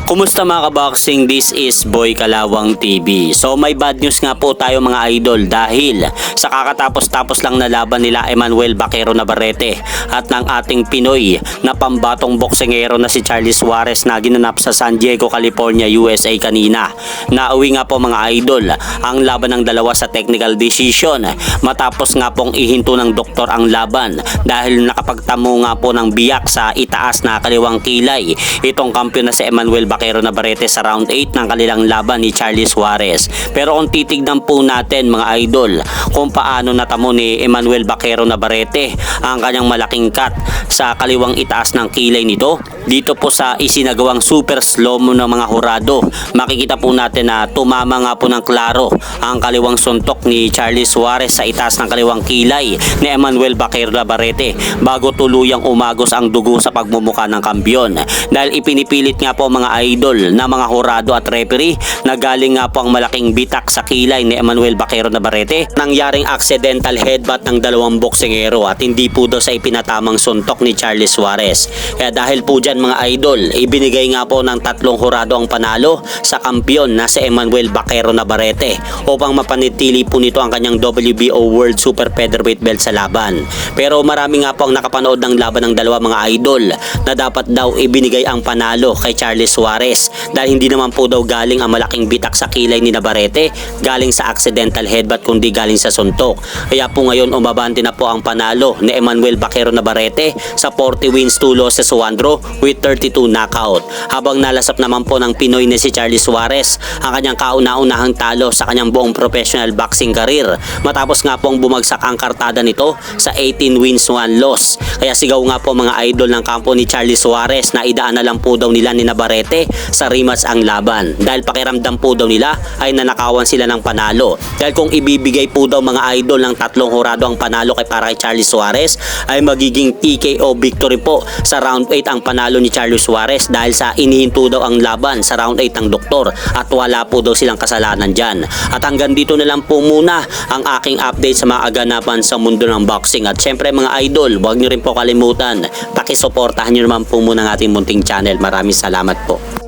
Kumusta mga kaboxing? This is Boy Kalawang TV. So may bad news nga po tayo mga idol dahil sa kakatapos-tapos lang na laban nila Emmanuel Baquero Navarrete at ng ating Pinoy na pambatong boksingero na si Charlie Suarez na ginanap sa San Diego, California, USA kanina. Nauwi nga po mga idol ang laban ng dalawa sa technical decision matapos nga pong ihinto ng doktor ang laban dahil nakapagtamo nga po ng biyak sa itaas na kaliwang kilay itong kampiyon na si Emmanuel Baquero Navarrete sa round 8 ng kanilang laban ni Charlie Suarez. Pero kung titignan po natin mga idol kung paano natamo ni Emmanuel Baquero Navarrete ang kanyang malaking cut sa kaliwang itaas ng kilay nito, dito po sa isinagawang super slow-mo ng mga hurado, makikita po natin na tumama nga po ng klaro ang kaliwang suntok ni Charlie Suarez sa itaas ng kaliwang kilay ni Emmanuel Baquero Navarrete bago tuluyang umagos ang dugo sa pagmumuka ng kampiyon. Dahil ipinipilit nga po mga idol na mga hurado at referee na galing nga po ang malaking bitak sa kilay ni Emmanuel Baquero Navarrete, nangyaring accidental headbutt ng dalawang boksingero at hindi po daw sa ipinatamang suntok ni Charlie Suarez. Kaya dahil po dyan mga idol, ibinigay nga po ng tatlong hurado ang panalo sa kampiyon na si Emmanuel Baquero Navarrete upang mapanitili po nito ang kanyang WBO World Super Featherweight belt sa laban. Pero marami nga po ang nakapanood ng laban ng dalawa mga idol na dapat daw ibinigay ang panalo kay Charlie Suarez dahil hindi naman po daw galing ang malaking bitak sa kilay ni Navarrete galing sa accidental headbutt kundi galing sa suntok. Kaya po ngayon umabante na po ang panalo ni Emmanuel Baquero Navarrete sa 40 wins 2 losses 1 draw with 32 knockout. Habang nalasap naman po ng Pinoy na si Charlie Suarez ang kanyang kauna-unahang talo sa kanyang buong professional boxing career matapos nga pong bumagsak ang kartada nito sa 18 wins 1 loss. Kaya sigaw nga po mga idol ng kampo ni Charlie Suarez na idaan na lang po daw nila ni Navarrete sa rematch ang laban dahil pakiramdam po daw nila ay nanakawan sila ng panalo. Dahil kung ibibigay po daw mga idol ng tatlong hurado ang panalo para kay Charlie Suarez ay magiging TKO victory po sa round 8 ang panalo ni Charlie Suarez dahil sa inihinto daw ang laban sa round 8 ng doktor at wala po daw silang kasalanan dyan. At hanggang dito na lang po muna ang aking update sa mga aganapan sa mundo ng boxing. At syempre mga idol, huwag nyo rin po kalimutan pakisuportahan nyo naman po muna ang ating munting channel. Maraming salamat po.